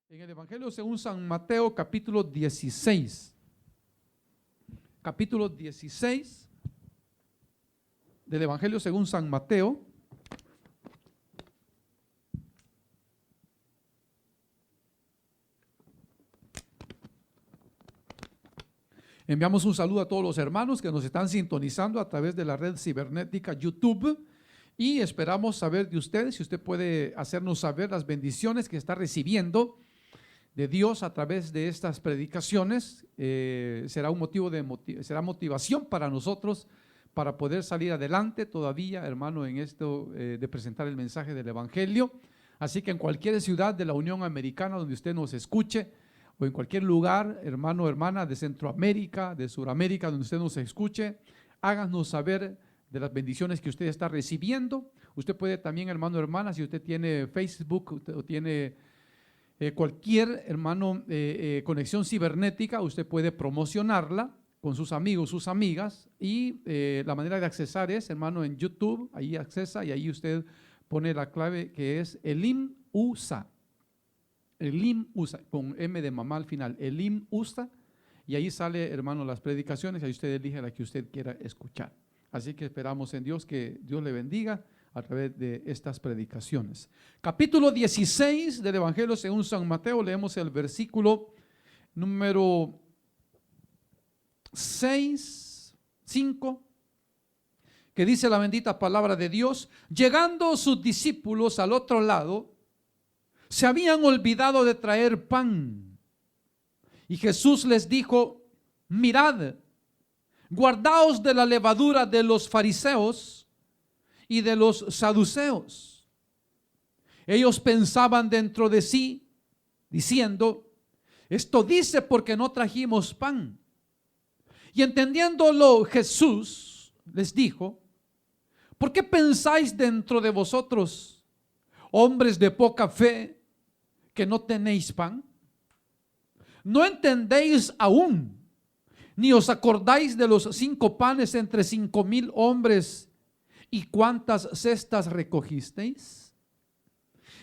En el Evangelio según San Mateo, capítulo 16. Capítulo 16 del Evangelio según San Mateo. Enviamos un saludo a todos los hermanos que nos están sintonizando a través de la red cibernética YouTube y esperamos saber de ustedes, si usted puede hacernos saber las bendiciones que está recibiendo de Dios a través de estas predicaciones. Será un motivo será motivación para nosotros para poder salir adelante todavía, hermano, en esto de presentar el mensaje del Evangelio. Así que en cualquier ciudad de la Unión Americana donde usted nos escuche, o en cualquier lugar, hermano o hermana de Centroamérica, de Suramérica, donde usted nos escuche, háganos saber de las bendiciones que usted está recibiendo. Usted puede también, hermano o hermana, si usted tiene Facebook o tiene cualquier, hermano, conexión cibernética, usted puede promocionarla con sus amigos, sus amigas, y la manera de accesar es, hermano, en YouTube. Ahí accesa y ahí usted pone la clave que es Elim USA. Elim USA, con M de mamá al final, Elim USA, y ahí sale, hermano, las predicaciones, ahí usted elige la que usted quiera escuchar. Así que esperamos en Dios que Dios le bendiga a través de estas predicaciones. Capítulo 16 del Evangelio según San Mateo, leemos el versículo número 5, que dice la bendita palabra de Dios: llegando sus discípulos al otro lado, se habían olvidado de traer pan. Y Jesús les dijo: mirad, guardaos de la levadura de los fariseos y de los saduceos. Ellos pensaban dentro de sí, diciendo: esto dice porque no trajimos pan. Y entendiéndolo Jesús les dijo: ¿por qué pensáis dentro de vosotros, hombres de poca fe, que no tenéis pan? ¿No entendéis aún, ni os acordáis de los 5 panes entre 5,000 hombres, y cuántas cestas recogisteis?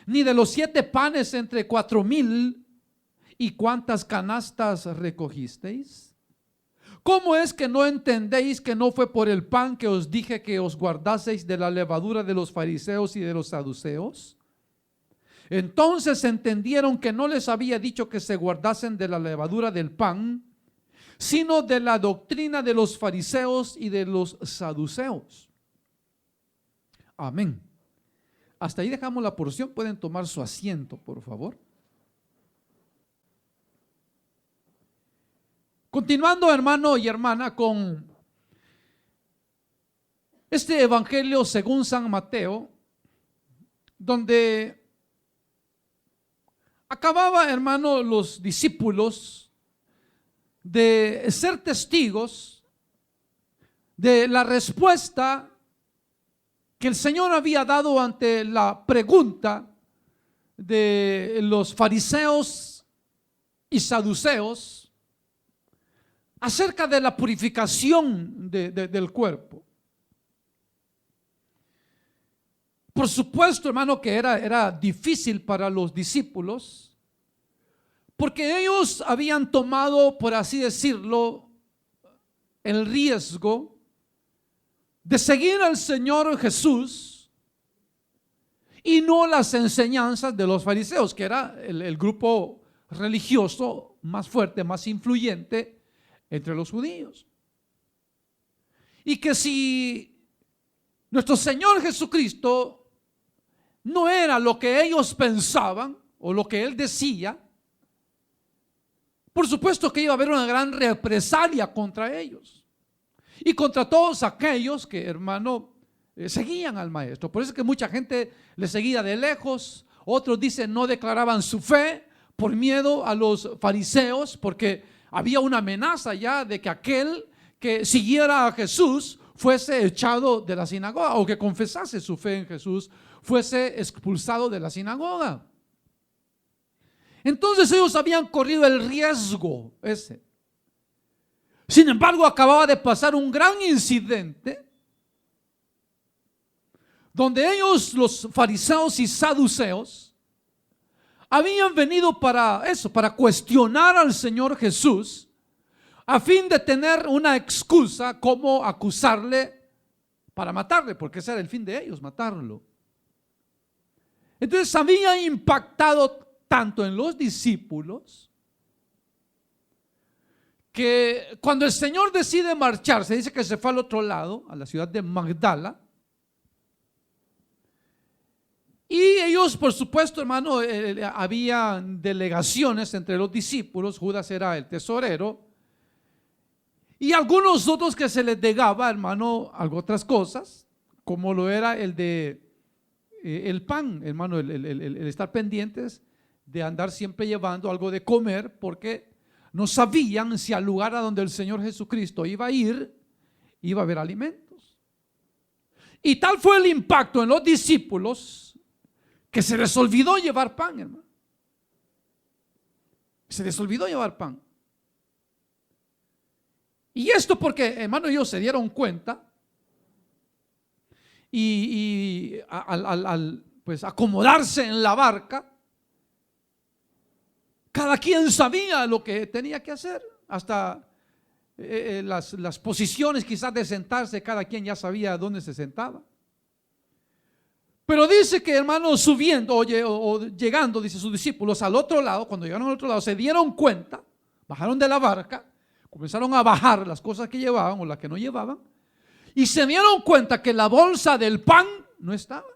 Ni de los 7 panes entre 4,000, y cuántas canastas recogisteis? ¿Cómo es que no entendéis que no fue por el pan que os dije que os guardaseis de la levadura de los fariseos y de los saduceos? Entonces entendieron que no les había dicho que se guardasen de la levadura del pan, sino de la doctrina de los fariseos y de los saduceos. Amén. Hasta ahí dejamos la porción. Pueden tomar su asiento, por favor. Continuando, hermano y hermana, con este Evangelio según San Mateo, donde acababa, hermano, los discípulos de ser testigos de la respuesta que el Señor había dado ante la pregunta de los fariseos y saduceos acerca de la purificación del cuerpo. Por supuesto, hermano, que era difícil para los discípulos, porque ellos habían tomado, por así decirlo, el riesgo de seguir al Señor Jesús y no las enseñanzas de los fariseos, que era el grupo religioso más fuerte, más influyente entre los judíos. Y que si nuestro Señor Jesucristo no era lo que ellos pensaban o lo que Él decía, por supuesto que iba a haber una gran represalia contra ellos y contra todos aquellos que, hermano, seguían al maestro. Por eso es que mucha gente le seguía de lejos. Otros dicen no declaraban su fe por miedo a los fariseos, porque había una amenaza ya de que aquel que siguiera a Jesús fuese echado de la sinagoga, o que confesase su fe en Jesús fuese expulsado de la sinagoga. Entonces ellos habían corrido el riesgo ese. Sin embargo, acababa de pasar un gran incidente donde ellos, los fariseos y saduceos, habían venido para eso, para cuestionar al Señor Jesús, a fin de tener una excusa como acusarle para matarle, porque ese era el fin de ellos, matarlo. Entonces había impactado tanto en los discípulos que cuando el Señor decide marcharse, dice que se fue al otro lado, a la ciudad de Magdala. Y ellos, por supuesto, hermano, había delegaciones entre los discípulos. Judas era el tesorero. Y algunos otros que se les negaba, hermano, algo otras cosas, como lo era el de el pan, hermano, el estar pendientes de andar siempre llevando algo de comer, porque no sabían si al lugar a donde el Señor Jesucristo iba a ir, iba a haber alimentos. Y tal fue el impacto en los discípulos que se les olvidó llevar pan, hermano. Se les olvidó llevar pan. Y esto porque, hermano, ellos se dieron cuenta y al pues acomodarse en la barca, cada quien sabía lo que tenía que hacer. Hasta las posiciones quizás de sentarse, cada quien ya sabía dónde se sentaba. Pero dice que, hermano, subiendo o llegando, dice sus discípulos, al otro lado, cuando llegaron al otro lado, se dieron cuenta, bajaron de la barca, comenzaron a bajar las cosas que llevaban o las que no llevaban, y se dieron cuenta que la bolsa del pan no estaba.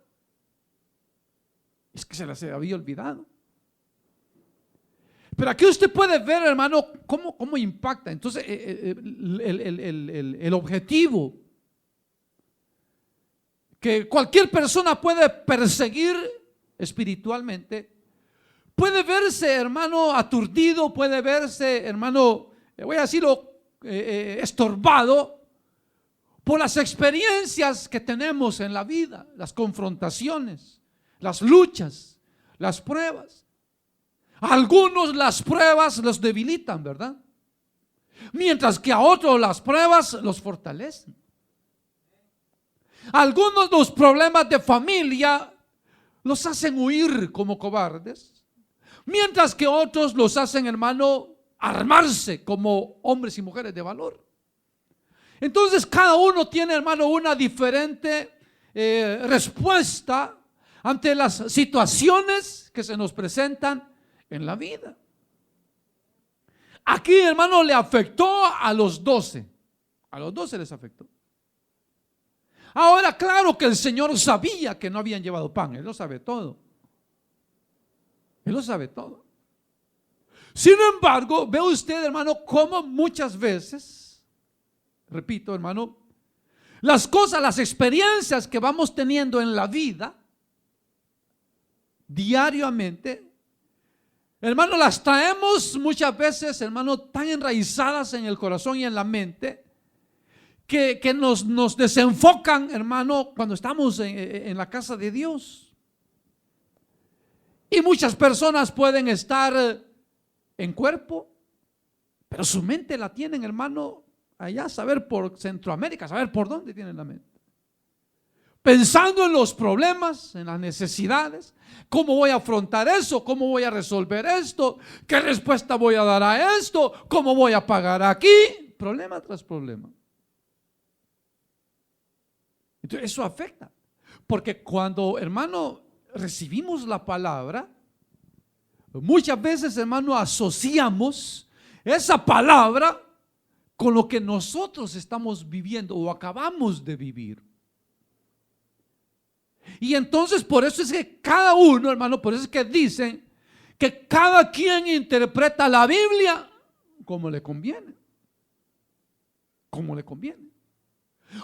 Es que se las había olvidado. Pero aquí usted puede ver, hermano, cómo impacta. Entonces, el objetivo que cualquier persona puede perseguir espiritualmente, puede verse, hermano, aturdido, puede verse, hermano, voy a decirlo, estorbado por las experiencias que tenemos en la vida, las confrontaciones, las luchas, las pruebas. A algunos las pruebas los debilitan, ¿verdad? Mientras que a otros las pruebas los fortalecen. Algunos los problemas de familia los hacen huir como cobardes, mientras que otros los hacen, hermano, armarse como hombres y mujeres de valor. Entonces cada uno tiene, hermano, una diferente respuesta ante las situaciones que se nos presentan en la vida. Aquí, hermano, le afectó a los 12. A los 12 les afectó. Ahora, claro que el Señor sabía que no habían llevado pan. Él lo sabe todo. Él lo sabe todo. Sin embargo, ve usted, hermano, cómo muchas veces, repito, hermano, las cosas, las experiencias que vamos teniendo en la vida, diariamente, hermano, las traemos muchas veces, hermano, tan enraizadas en el corazón y en la mente, que nos desenfocan, hermano, cuando estamos en la casa de Dios. Y muchas personas pueden estar en cuerpo, pero su mente la tienen, hermano, allá, saber por Centroamérica, saber por dónde tienen la mente. Pensando en los problemas, en las necesidades, cómo voy a afrontar eso, cómo voy a resolver esto, qué respuesta voy a dar a esto, cómo voy a pagar aquí, problema tras problema. Entonces eso afecta, porque cuando, hermano, recibimos la palabra, muchas veces, hermano, asociamos esa palabra con lo que nosotros estamos viviendo o acabamos de vivir. Y entonces por eso es que cada uno, hermano, por eso es que dicen que cada quien interpreta la Biblia como le conviene. Como le conviene.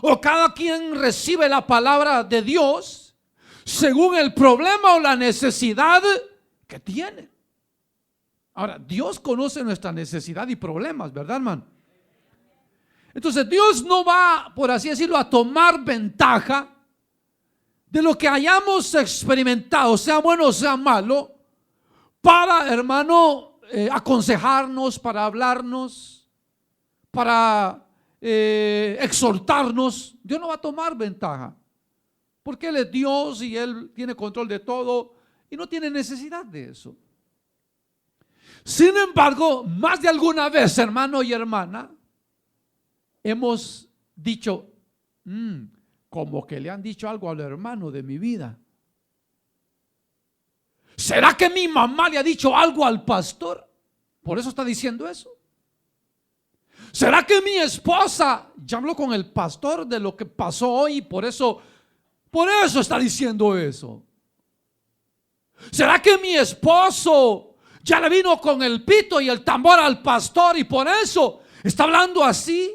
O cada quien recibe la palabra de Dios según el problema o la necesidad que tiene. Ahora, Dios conoce nuestra necesidad y problemas, ¿verdad, hermano? Entonces Dios no va, por así decirlo, a tomar ventaja de lo que hayamos experimentado, sea bueno o sea malo, para, hermano, aconsejarnos, para hablarnos, para exhortarnos. Dios no va a tomar ventaja, porque Él es Dios y Él tiene control de todo y no tiene necesidad de eso. Sin embargo, más de alguna vez, hermano y hermana, hemos dicho, como que le han dicho algo al hermano de mi vida. ¿Será que mi mamá le ha dicho algo al pastor? Por eso está diciendo eso. ¿Será que mi esposa ya habló con el pastor de lo que pasó hoy y por eso está diciendo eso? ¿Será que mi esposo ya le vino con el pito y el tambor al pastor y por eso está hablando así?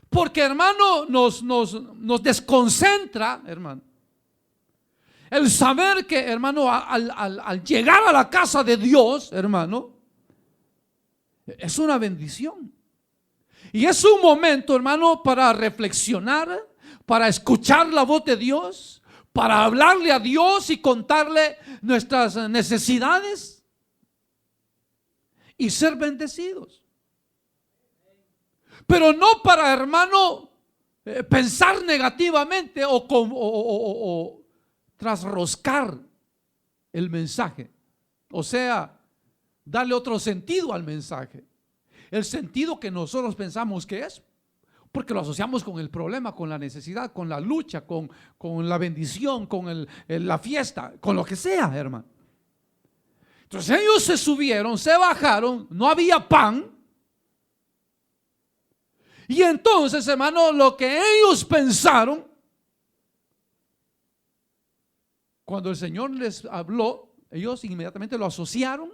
Porque, hermano, nos desconcentra, hermano, el saber que, hermano, al llegar a la casa de Dios, hermano, es una bendición. Y es un momento, hermano, para reflexionar, para escuchar la voz de Dios, para hablarle a Dios y contarle nuestras necesidades y ser bendecidos. Pero no para, hermano, pensar negativamente o trasroscar el mensaje. O sea, darle otro sentido al mensaje. El sentido que nosotros pensamos que es, porque lo asociamos con el problema, con la necesidad, con la lucha, con la bendición, con la fiesta, con lo que sea, hermano. Entonces ellos se subieron, se bajaron, no había pan. Y entonces, hermano, lo que ellos pensaron, cuando el Señor les habló, ellos inmediatamente lo asociaron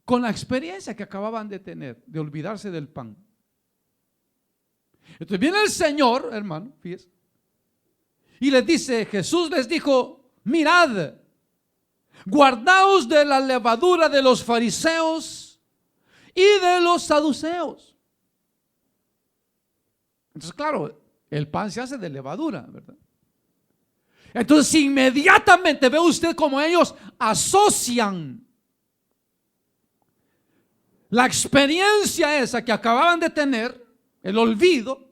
con la experiencia que acababan de tener, de olvidarse del pan. Entonces viene el Señor, hermano, fíjese, y les dice, Jesús les dijo, mirad, guardaos de la levadura de los fariseos y de los saduceos. Entonces, claro, el pan se hace de levadura, ¿verdad? Entonces, inmediatamente ve usted como ellos asocian la experiencia esa que acababan de tener, el olvido,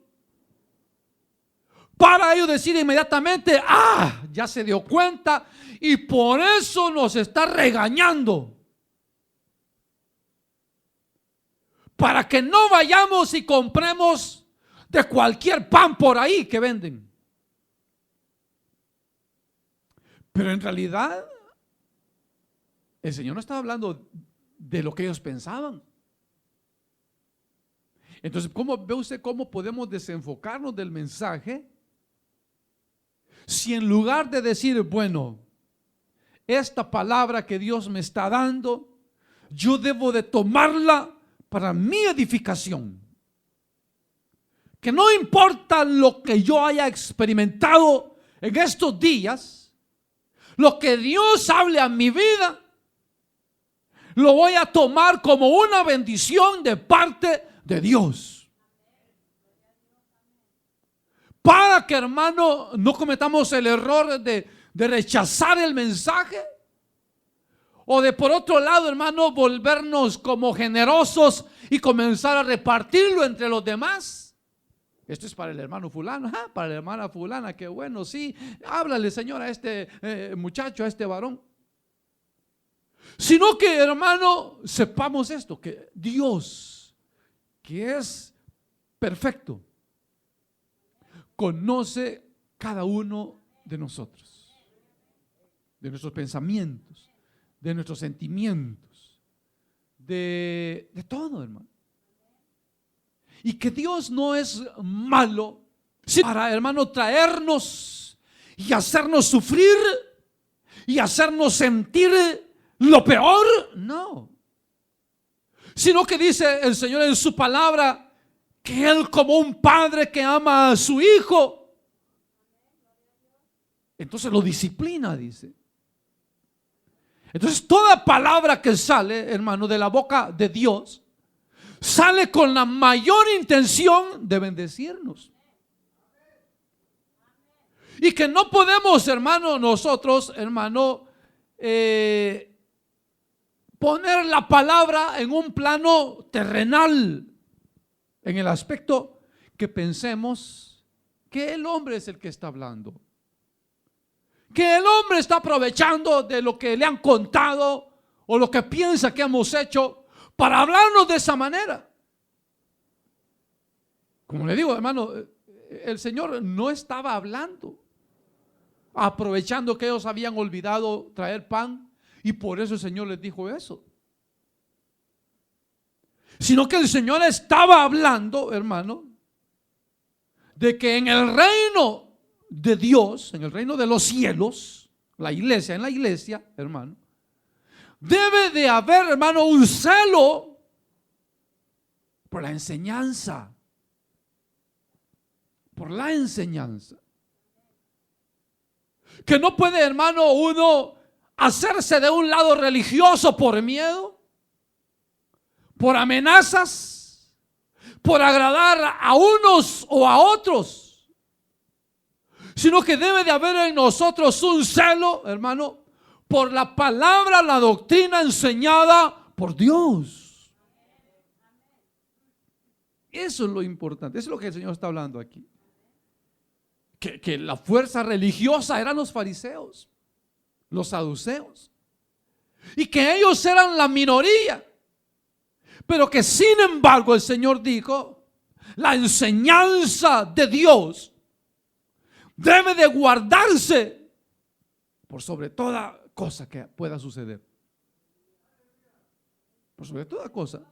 para ellos decir inmediatamente, ya se dio cuenta y por eso nos está regañando. Para que no vayamos y compremos de cualquier pan por ahí que venden. Pero en realidad el Señor no estaba hablando de lo que ellos pensaban. Entonces, ¿cómo ve usted cómo podemos desenfocarnos del mensaje? Si en lugar de decir, bueno, esta palabra que Dios me está dando, yo debo de tomarla para mi edificación. Que no importa lo que yo haya experimentado en estos días, lo que Dios hable a mi vida, lo voy a tomar como una bendición de parte de Dios. Para que, hermano, no cometamos el error de rechazar el mensaje o de, por otro lado, hermano, volvernos como generosos y comenzar a repartirlo entre los demás. Esto es para el hermano fulano, para la hermana fulana, qué bueno, sí, háblale, Señor, a este muchacho, a este varón. Sino que, hermano, sepamos esto, que Dios, que es perfecto, conoce cada uno de nosotros, de nuestros pensamientos, de nuestros sentimientos, de todo, hermano. Y que Dios no es malo para, hermano, traernos y hacernos sufrir y hacernos sentir lo peor, no. Sino que dice el Señor en su palabra que Él, como un padre que ama a su hijo, entonces lo disciplina, dice. Entonces toda palabra que sale, hermano, de la boca de Dios, sale con la mayor intención de bendecirnos. Y que no podemos, hermano, nosotros, hermano, poner la palabra en un plano terrenal, en el aspecto que pensemos que el hombre es el que está hablando, que el hombre está aprovechando de lo que le han contado o lo que piensa que hemos hecho para hablarnos de esa manera. Como le digo, hermano, el Señor no estaba hablando aprovechando que ellos habían olvidado traer pan y por eso el Señor les dijo eso, sino que el Señor estaba hablando, hermano, de que en el reino de Dios, en el reino de los cielos, la iglesia, en la iglesia, hermano, debe de haber, hermano, un celo por la enseñanza, por la enseñanza. Que no puede, hermano, uno hacerse de un lado religioso por miedo, por amenazas, por agradar a unos o a otros, sino que debe de haber en nosotros un celo, hermano, por la palabra, la doctrina enseñada por Dios. Eso es lo importante, eso es lo que el Señor está hablando aquí. Que la fuerza religiosa eran los fariseos, los saduceos, y que ellos eran la minoría, pero que sin embargo el Señor dijo, la enseñanza de Dios debe de guardarse por sobre toda cosa que pueda suceder, por sobre toda cosa.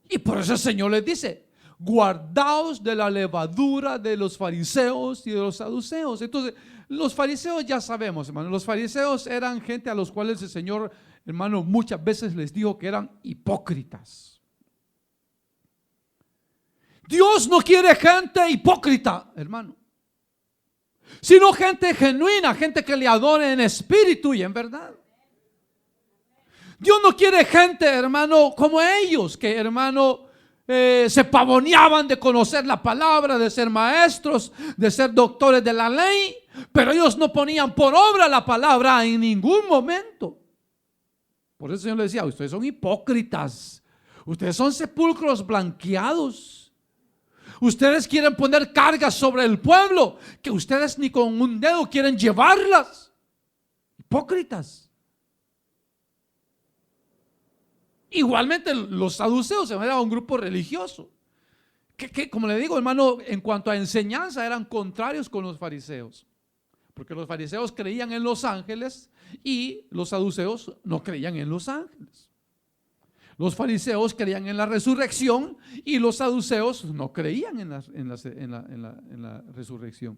Y por eso el Señor les dice, guardaos de la levadura de los fariseos y de los saduceos. Entonces, los fariseos ya sabemos, hermano, los fariseos eran gente a los cuales el Señor, hermano, muchas veces les dijo que eran hipócritas. Dios no quiere gente hipócrita, hermano, sino gente genuina, gente que le adore en espíritu y en verdad. Dios no quiere gente, hermano, como ellos, que, hermano, se pavoneaban de conocer la palabra, de ser maestros, de ser doctores de la ley, pero ellos no ponían por obra la palabra en ningún momento. Por eso el Señor le decía, ustedes son hipócritas, ustedes son sepulcros blanqueados, ustedes quieren poner cargas sobre el pueblo que ustedes ni con un dedo quieren llevarlas. Hipócritas. Igualmente los saduceos era un grupo religioso que, como le digo, hermano, en cuanto a enseñanza eran contrarios con los fariseos, porque los fariseos creían en los ángeles y los saduceos no creían en los ángeles. Los fariseos creían en la resurrección y los saduceos no creían en la resurrección.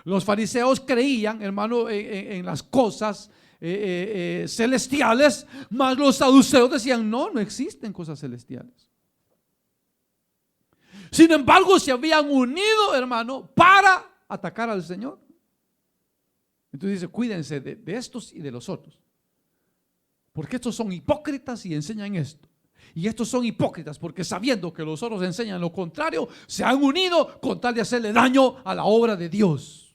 Los fariseos creían, hermano, en las cosas celestiales, mas los saduceos decían no existen cosas celestiales. Sin embargo, se habían unido, hermano, para atacar al Señor. Entonces dice, cuídense de estos y de los otros, porque estos son hipócritas y enseñan esto, y estos son hipócritas porque sabiendo que los otros enseñan lo contrario, se han unido con tal de hacerle daño a la obra de Dios.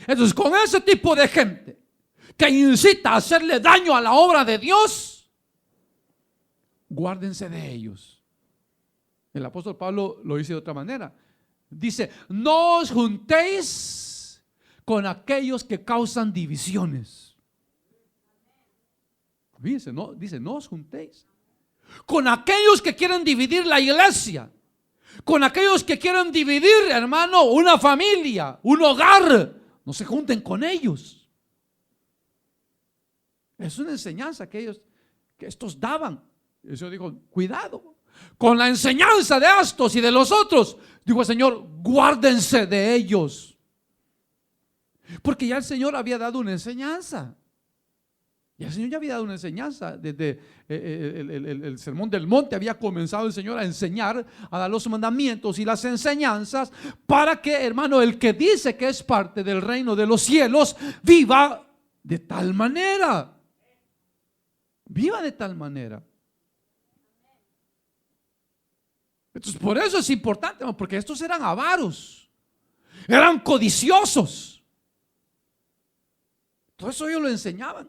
Entonces, con ese tipo de gente que incita a hacerle daño a la obra de Dios, guárdense de ellos. El apóstol Pablo lo dice de otra manera. Dice, no os juntéis con aquellos que causan divisiones. Fíjense, no, dice, no os juntéis con aquellos que quieren dividir la iglesia, con aquellos que quieren dividir, hermano, una familia, un hogar. No se junten con ellos. Es una enseñanza que estos daban. El Señor dijo, cuidado con la enseñanza de estos y de los otros. Dijo el Señor, guárdense de ellos. Porque ya el Señor había dado una enseñanza. Ya el Señor ya había dado una enseñanza. Desde el sermón del monte había comenzado el Señor a enseñar, a dar los mandamientos y las enseñanzas para que, hermano, el que dice que es parte del reino de los cielos viva de tal manera. Viva de tal manera. Entonces, por eso es importante, porque estos eran avaros, eran codiciosos. Todo eso ellos lo enseñaban.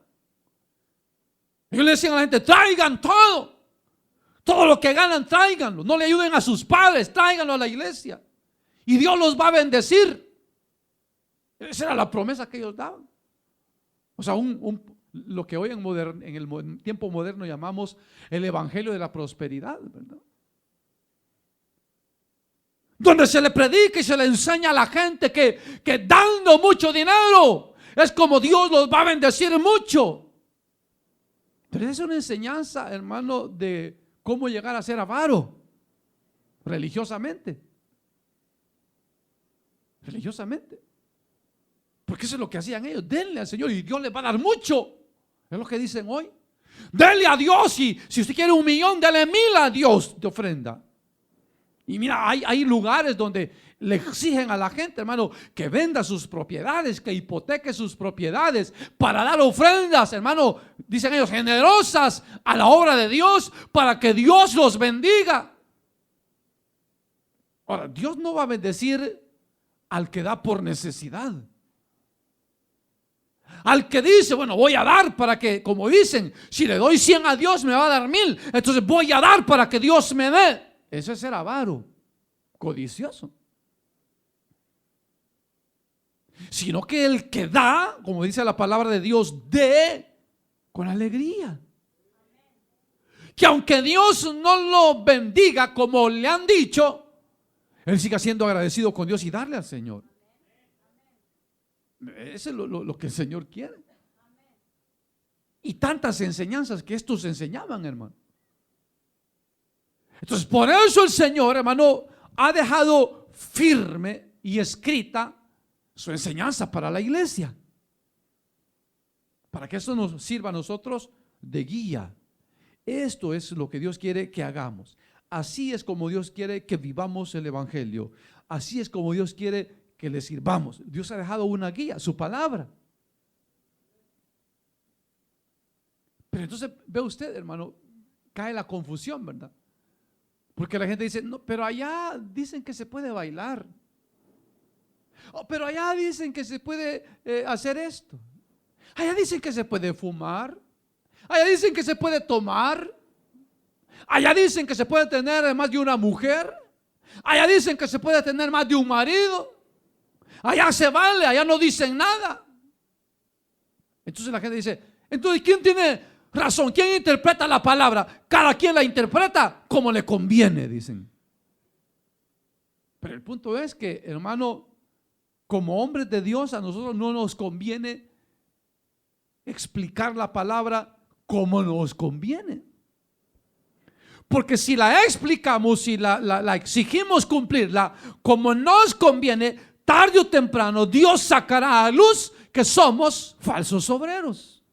Ellos le decían a la gente, traigan todo lo que ganan, tráiganlo. No le ayuden a sus padres, tráiganlo a la iglesia. y Dios los va a bendecir. Esa era la promesa que ellos daban. O sea, lo que hoy en el tiempo moderno llamamos el evangelio de la prosperidad, ¿verdad? Donde se le predica y se le enseña a la gente que dando mucho dinero es como Dios los va a bendecir mucho. Pero es una enseñanza, hermano, de cómo llegar a ser avaro religiosamente. Porque eso es lo que hacían ellos. Denle al Señor y Dios les va a dar mucho. Es lo que dicen hoy. Denle a Dios, y si usted quiere 1,000,000, denle 1,000 a Dios de ofrenda. Y mira, hay lugares donde le exigen a la gente, hermano, que venda sus propiedades, que hipoteque sus propiedades para dar ofrendas, hermano, dicen ellos, generosas a la obra de Dios, para que Dios los bendiga. Ahora, Dios no va a bendecir al que da por necesidad. Al que dice, bueno, voy a dar para que, como dicen, si le doy 100 a Dios me va a dar 1,000, entonces voy a dar para que Dios me dé. Eso es ser avaro, codicioso. Sino que el que da, como dice la palabra de Dios, dé con alegría. Que aunque Dios no lo bendiga como le han dicho, él siga siendo agradecido con Dios y darle al Señor. Eso es lo que el Señor quiere. Y tantas enseñanzas que estos enseñaban, hermano. Entonces, por eso el Señor, hermano, ha dejado firme y escrita su enseñanza para la iglesia, para que eso nos sirva a nosotros de guía. Esto es lo que Dios quiere que hagamos. Así es como Dios quiere que vivamos el evangelio. Así es como Dios quiere que le sirvamos. Dios ha dejado una guía, su palabra. Pero entonces ve usted, hermano, cae la confusión, ¿verdad? Porque la gente dice, no, pero allá dicen que se puede bailar. Oh, pero allá dicen que se puede hacer esto. Allá dicen que se puede fumar. Allá dicen que se puede tomar. Allá dicen que se puede tener más de una mujer. Allá dicen que se puede tener más de un marido. Allá se vale, allá no dicen nada. Entonces la gente dice, entonces ¿quién tiene razón? ¿Quién interpreta la palabra? Cada quien la interpreta como le conviene, dicen. Pero el punto es que, hermano, como hombres de Dios, a nosotros no nos conviene explicar la palabra como nos conviene. Porque si la explicamos, si la exigimos cumplirla como nos conviene, tarde o temprano Dios sacará a luz que somos falsos obreros.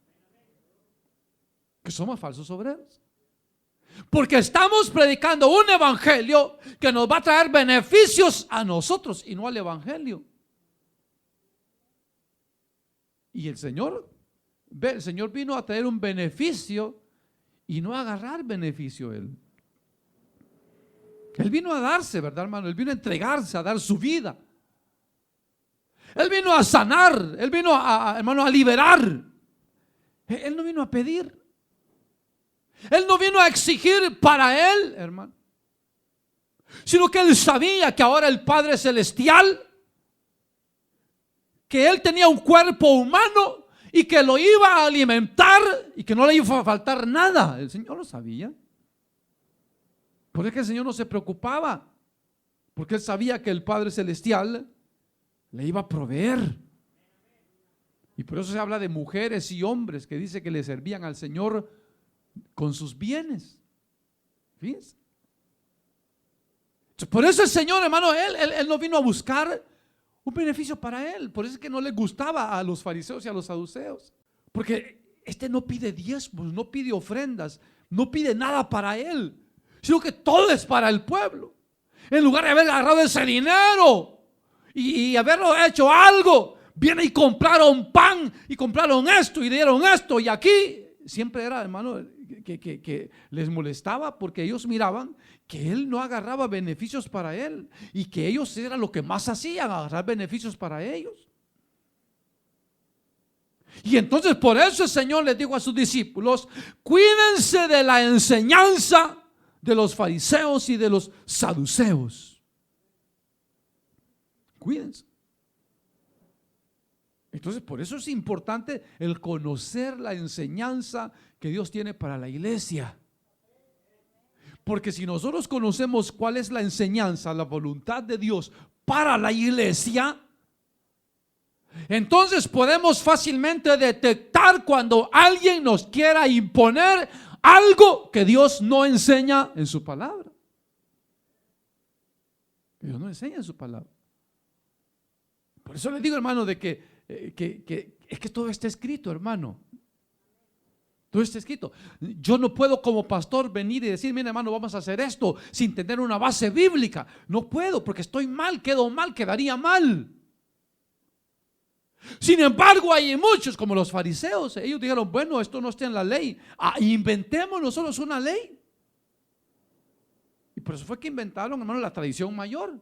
Que somos falsos obreros. Porque estamos predicando un evangelio que nos va a traer beneficios a nosotros y no al evangelio. Y el Señor vino a traer un beneficio y no a agarrar beneficio él. Él vino a darse, ¿verdad, hermano? Él vino a entregarse, a dar su vida. Él vino a sanar, él vino hermano, a liberar. Él no vino a pedir. Él no vino a exigir para él, hermano. Sino que él sabía que ahora el Padre Celestial, que él tenía un cuerpo humano y que lo iba a alimentar y que no le iba a faltar nada. El Señor lo sabía. Por eso que el Señor no se preocupaba, porque él sabía que el Padre Celestial le iba a proveer. Y por eso se habla de mujeres y hombres que dice que le servían al Señor con sus bienes. Fíjense. Por eso el Señor, hermano, él no vino a buscar un beneficio para él. Por eso es que no le gustaba a los fariseos y a los saduceos, porque no pide diezmos, no pide ofrendas, no pide nada para él, sino que todo es para el pueblo. En lugar de haber agarrado ese dinero y haberlo hecho algo, viene y compraron pan y compraron esto y dieron esto. Y aquí siempre era, hermano, que les molestaba porque ellos miraban que él no agarraba beneficios para él y que ellos era lo que más hacían, agarrar beneficios para ellos. Y entonces por eso el Señor les dijo a sus discípulos: cuídense de la enseñanza de los fariseos y de los saduceos. Cuídense. Entonces, por eso es importante el conocer la enseñanza que Dios tiene para la iglesia. Porque si nosotros conocemos cuál es la enseñanza, la voluntad de Dios para la iglesia, entonces podemos fácilmente detectar cuando alguien nos quiera imponer algo que Dios no enseña en su palabra. Dios no enseña en su palabra. Por eso les digo, hermano, de que es que todo está escrito, hermano. Todo está escrito. Yo no puedo como pastor venir y decir, mira, hermano, vamos a hacer esto sin tener una base bíblica. No puedo, porque estoy mal, quedo mal, quedaría mal. Sin embargo, hay muchos como los fariseos. Ellos dijeron, bueno, esto no está en la ley. Inventemos nosotros una ley. Y por eso fue que inventaron, hermano, la tradición mayor.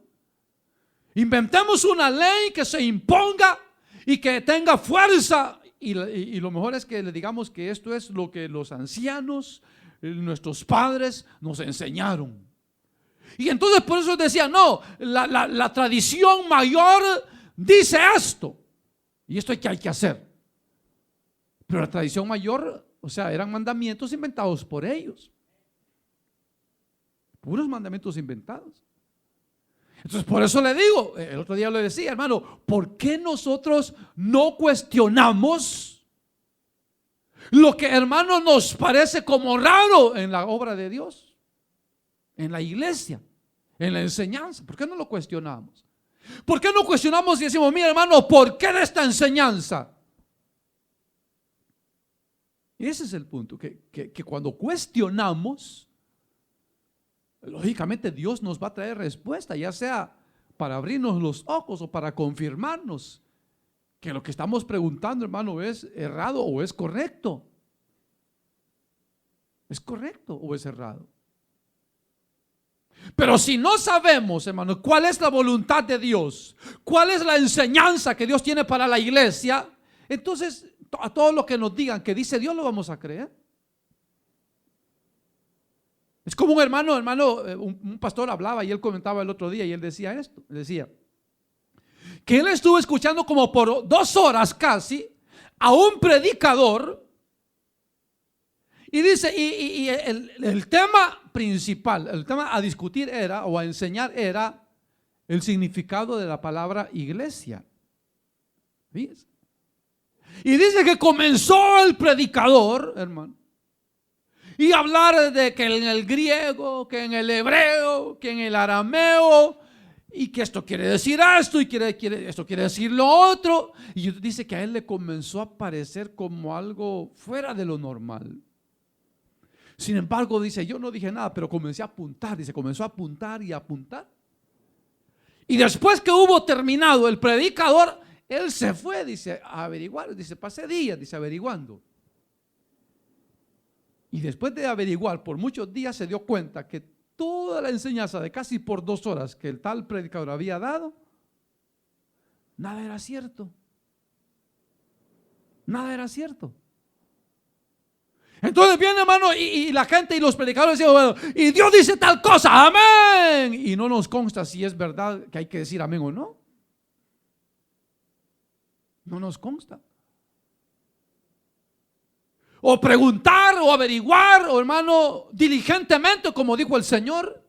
Inventemos una ley que se imponga y que tenga fuerza. Y lo mejor es que le digamos que esto es lo que los ancianos, nuestros padres nos enseñaron. Y entonces por eso decían, no, la tradición mayor dice esto. Y esto hay que hacer. Pero la tradición mayor, o sea, eran mandamientos inventados por ellos. Puros mandamientos inventados. Entonces por eso le digo, el otro día le decía, hermano, ¿por qué nosotros no cuestionamos lo que, hermano, nos parece como raro en la obra de Dios, en la iglesia, en la enseñanza? ¿Por qué no lo cuestionamos? ¿Por qué no cuestionamos y decimos, mira, hermano, ¿por qué de esta enseñanza? Y ese es el punto, que cuando cuestionamos, lógicamente Dios nos va a traer respuesta, ya sea para abrirnos los ojos o para confirmarnos que lo que estamos preguntando, hermano, es errado o es correcto. ¿Es correcto o es errado? Pero si no sabemos, hermano, cuál es la voluntad de Dios, cuál es la enseñanza que Dios tiene para la iglesia, entonces a todo lo que nos digan que dice Dios lo vamos a creer. Es como un un pastor hablaba y él comentaba el otro día y él decía esto, decía que él estuvo escuchando como por 2 horas casi a un predicador y dice, y el tema principal, el tema a discutir era, o a enseñar era, el significado de la palabra iglesia. ¿Ves? Y dice que comenzó el predicador, hermano, y hablar de que en el griego, que en el hebreo, que en el arameo, y que esto quiere decir esto, y esto quiere decir lo otro. Y dice que a él le comenzó a parecer como algo fuera de lo normal. Sin embargo, dice, yo no dije nada, pero comencé a apuntar. Dice, comenzó a apuntar y a apuntar. Y después que hubo terminado el predicador, él se fue, dice, a averiguar. Dice, pasé días, dice, averiguando. Y después de averiguar por muchos días se dio cuenta que toda la enseñanza de casi por 2 horas que el tal predicador había dado, nada era cierto. Nada era cierto. Entonces viene, hermano, y la gente y los predicadores dicen, bueno, y Dios dice tal cosa, amén. Y no nos consta si es verdad que hay que decir amén o no. No nos consta. O preguntar o averiguar, o hermano, diligentemente, como dijo el Señor,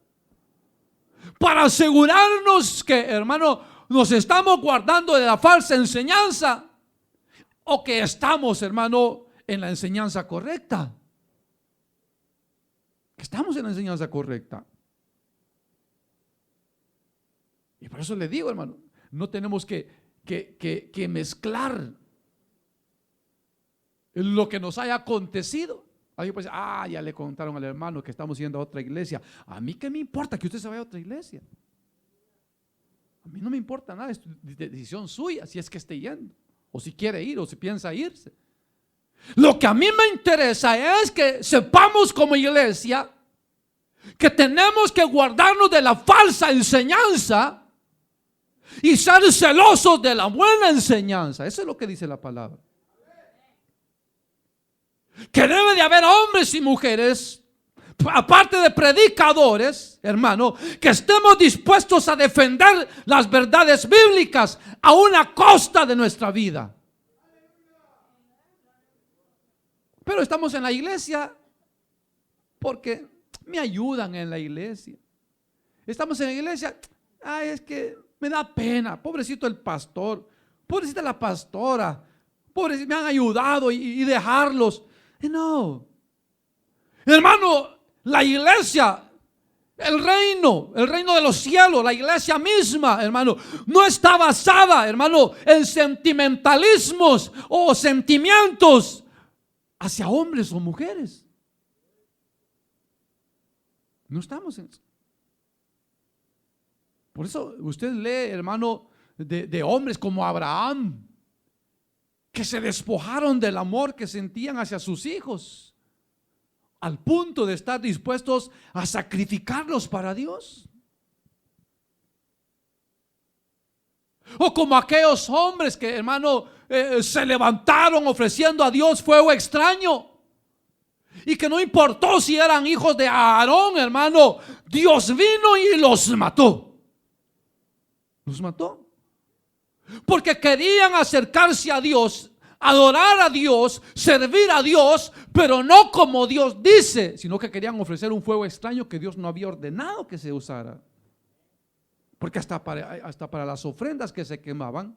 para asegurarnos que, hermano, nos estamos guardando de la falsa enseñanza, o que estamos, hermano, en la enseñanza correcta. Que estamos en la enseñanza correcta. Y por eso le digo, hermano, no tenemos que mezclar lo que nos haya acontecido. Alguien puede decir, ya le contaron al hermano que estamos yendo a otra iglesia. A mí qué me importa que usted se vaya a otra iglesia. A mí no me importa nada, es decisión suya si es que esté yendo, o si quiere ir, o si piensa irse. Lo que a mí me interesa es que sepamos como iglesia que tenemos que guardarnos de la falsa enseñanza y ser celosos de la buena enseñanza. Eso es lo que dice la palabra. Que debe de haber hombres y mujeres aparte de predicadores, hermano, que estemos dispuestos a defender las verdades bíblicas a una costa de nuestra vida. Pero estamos en la iglesia porque me ayudan en la iglesia. Estamos en la iglesia, es que me da pena, pobrecito el pastor, pobrecita la pastora, pobrecito, me han ayudado y dejarlos. No, hermano, la iglesia, el reino de los cielos, la iglesia misma, hermano, no está basada, hermano, en sentimentalismos o sentimientos hacia hombres o mujeres. No estamos en eso. Por eso usted lee, hermano, de hombres como Abraham, que se despojaron del amor que sentían hacia sus hijos, al punto de estar dispuestos a sacrificarlos para Dios. O como aquellos hombres que, hermano, se levantaron ofreciendo a Dios fuego extraño, y que no importó si eran hijos de Aarón, hermano, Dios vino y los mató. Los mató porque querían acercarse a Dios, adorar a Dios, servir a Dios, pero no como Dios dice, sino que querían ofrecer un fuego extraño que Dios no había ordenado que se usara. Porque hasta para las ofrendas que se quemaban,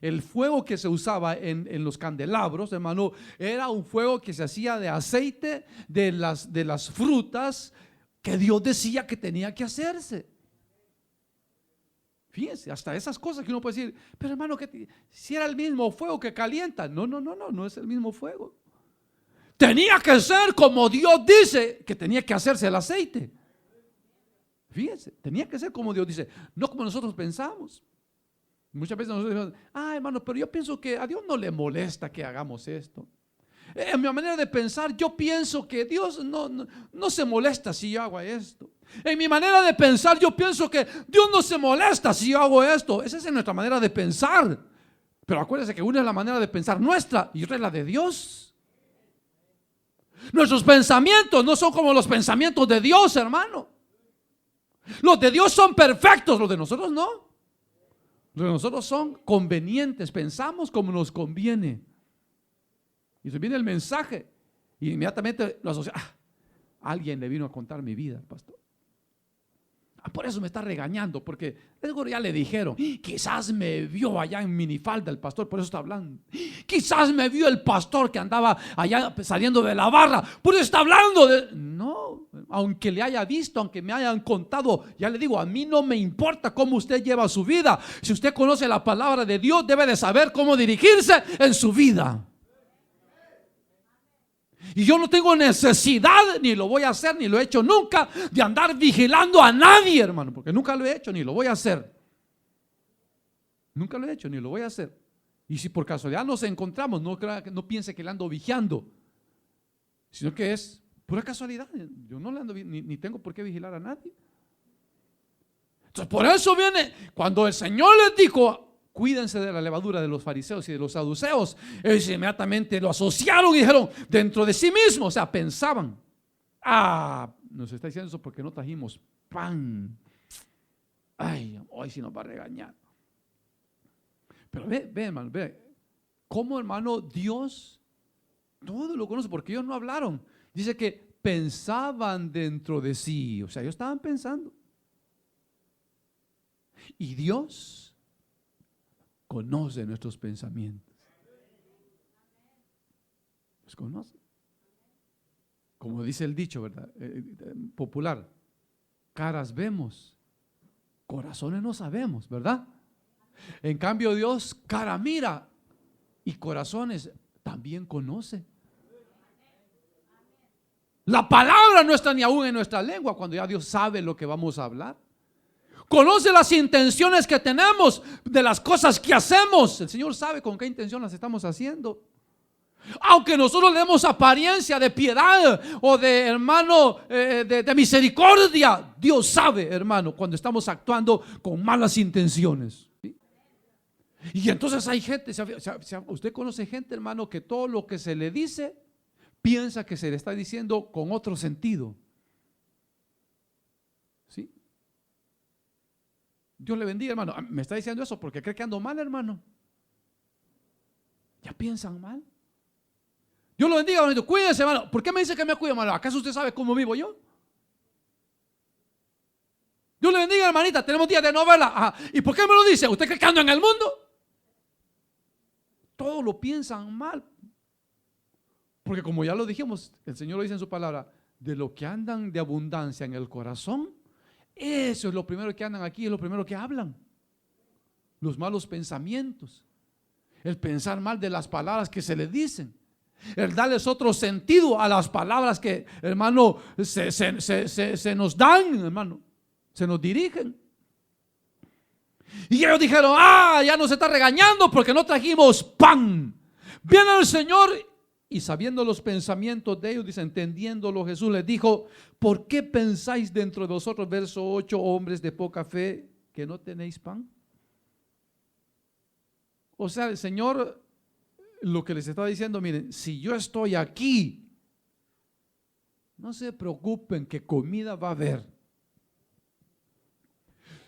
el fuego que se usaba en los candelabros, hermano, era un fuego que se hacía de aceite de las frutas que Dios decía que tenía que hacerse. Fíjense, hasta esas cosas que uno puede decir, pero hermano, si era el mismo fuego que calienta. No es el mismo fuego. Tenía que ser como Dios dice que tenía que hacerse el aceite. Fíjense, tenía que ser como Dios dice, no como nosotros pensamos. Muchas veces nosotros decimos, hermano, pero yo pienso que a Dios no le molesta que hagamos esto. En mi manera de pensar, yo pienso que Dios no se molesta si yo hago esto. En mi manera de pensar, yo pienso que Dios no se molesta si yo hago esto. Esa es nuestra manera de pensar. Pero acuérdense que una es la manera de pensar nuestra y otra es la de Dios. Nuestros pensamientos no son como los pensamientos de Dios, hermano. Los de Dios son perfectos, los de nosotros no. Los de nosotros son convenientes, pensamos como nos conviene. Y se viene el mensaje y inmediatamente lo asocia. Alguien le vino a contar mi vida, pastor. Por eso me está regañando, porque ya le dijeron, quizás me vio allá en minifalda el pastor, por eso está hablando. Quizás me vio el pastor que andaba allá saliendo de la barra, por eso está hablando. No, aunque le haya visto, aunque me hayan contado, ya le digo, a mí no me importa cómo usted lleva su vida. Si usted conoce la palabra de Dios, debe de saber cómo dirigirse en su vida. Y yo no tengo necesidad, ni lo voy a hacer, ni lo he hecho nunca, de andar vigilando a nadie, hermano, porque nunca lo he hecho, ni lo voy a hacer. Nunca lo he hecho, ni lo voy a hacer. Y si por casualidad nos encontramos, no piense que le ando vigiando, sino que es pura casualidad. Yo no le ando, ni tengo por qué vigilar a nadie. Entonces, por eso viene, cuando el Señor les dijo, cuídense de la levadura de los fariseos y de los saduceos, ellos inmediatamente lo asociaron y dijeron dentro de sí mismos, o sea, pensaban, nos está diciendo eso porque no trajimos pan. Hoy sí nos va a regañar. Pero ve hermano, ve cómo, hermano, Dios todo lo conoce, porque ellos no hablaron. Dice que pensaban dentro de sí, o sea, ellos estaban pensando. Y Dios conoce nuestros pensamientos. Los conoce. Como dice el dicho, ¿verdad? Popular. Caras vemos, corazones no sabemos, ¿verdad? En cambio Dios cara mira y corazones también conoce. La palabra no está ni aún en nuestra lengua cuando ya Dios sabe lo que vamos a hablar. Conoce las intenciones que tenemos de las cosas que hacemos. El Señor sabe con qué intención las estamos haciendo. Aunque nosotros le demos apariencia de piedad o de, hermano, de misericordia, Dios sabe, hermano, cuando estamos actuando con malas intenciones. ¿Sí? Y entonces hay gente, usted conoce gente, hermano, que todo lo que se le dice piensa que se le está diciendo con otro sentido. Dios le bendiga, hermano. Me está diciendo eso porque cree que ando mal, hermano. Ya piensan mal. Dios lo bendiga, hermano. Cuídense, hermano. ¿Por qué me dice que me cuide, hermano? ¿Acaso usted sabe cómo vivo yo? Dios le bendiga, hermanita. Tenemos días de no verla. Ajá. ¿Y por qué me lo dice? ¿Usted cree que ando en el mundo? Todos lo piensan mal. Porque como ya lo dijimos, el Señor lo dice en su palabra, de lo que andan de abundancia en el corazón, eso es lo primero que andan aquí, es lo primero que hablan. Los malos pensamientos, el pensar mal de las palabras que se les dicen, el darles otro sentido a las palabras que, hermano, se nos dan, hermano, se nos dirigen. Y ellos dijeron, ya nos está regañando porque no trajimos pan. Viene el Señor y sabiendo los pensamientos de ellos, dice, entendiéndolo, Jesús les dijo, ¿por qué pensáis dentro de vosotros, verso 8, hombres de poca fe, que no tenéis pan? O sea, el Señor lo que les está diciendo, miren, si yo estoy aquí, no se preocupen que comida va a haber.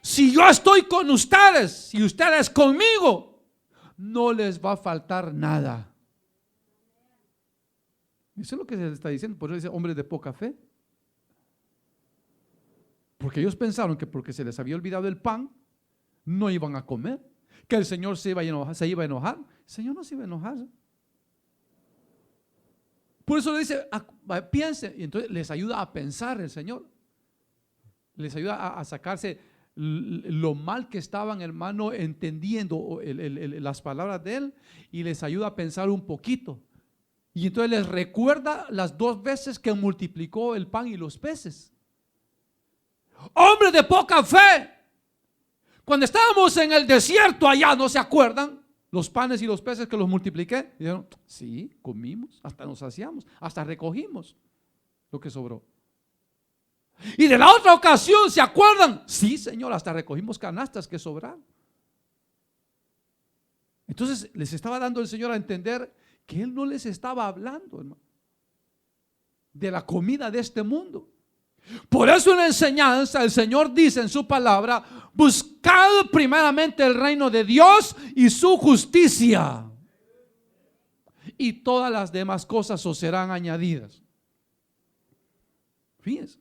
Si yo estoy con ustedes y ustedes conmigo, no les va a faltar nada. Eso es lo que se les está diciendo. Por eso dice hombres de poca fe. Porque ellos pensaron que porque se les había olvidado el pan, no iban a comer. Que el Señor se iba a enojar. El Señor no se iba a enojar. Por eso le dice, piensen. Y entonces les ayuda a pensar el Señor. Les ayuda a sacarse lo mal que estaban, hermano, entendiendo las palabras de Él. Y les ayuda a pensar un poquito. Y entonces les recuerda las 2 veces que multiplicó el pan y los peces. Hombres de poca fe. Cuando estábamos en el desierto allá, ¿no se acuerdan? Los panes y los peces que los multipliqué. Y dijeron, sí, comimos, hasta nos saciamos, hasta recogimos lo que sobró. Y de la otra ocasión, ¿se acuerdan? Sí, Señor, hasta recogimos canastas que sobraron. Entonces les estaba dando el Señor a entender que Él no les estaba hablando, hermano, de la comida de este mundo. Por eso en la enseñanza el Señor dice en su palabra, buscad primeramente el reino de Dios y su justicia, y todas las demás cosas os serán añadidas. Fíjense,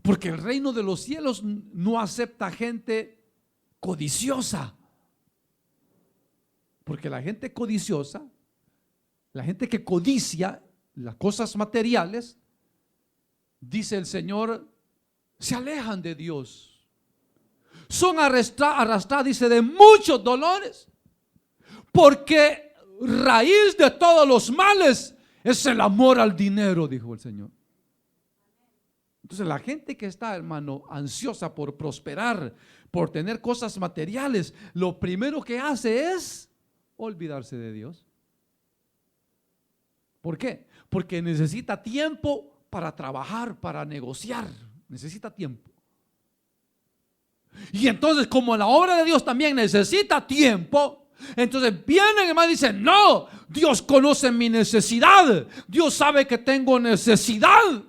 porque el reino de los cielos no acepta gente codiciosa. Porque la gente codiciosa, la gente que codicia las cosas materiales, dice el Señor, se alejan de Dios. Son arrastrados, dice, de muchos dolores. Porque raíz de todos los males es el amor al dinero, dijo el Señor. Entonces la gente que está, hermano, ansiosa por prosperar, por tener cosas materiales, lo primero que hace es olvidarse de Dios. ¿Por qué? Porque necesita tiempo para trabajar, para negociar. Necesita tiempo. Y entonces, como la obra de Dios también necesita tiempo, entonces vienen, hermano, y dicen, no, Dios conoce mi necesidad. Dios sabe que tengo necesidad.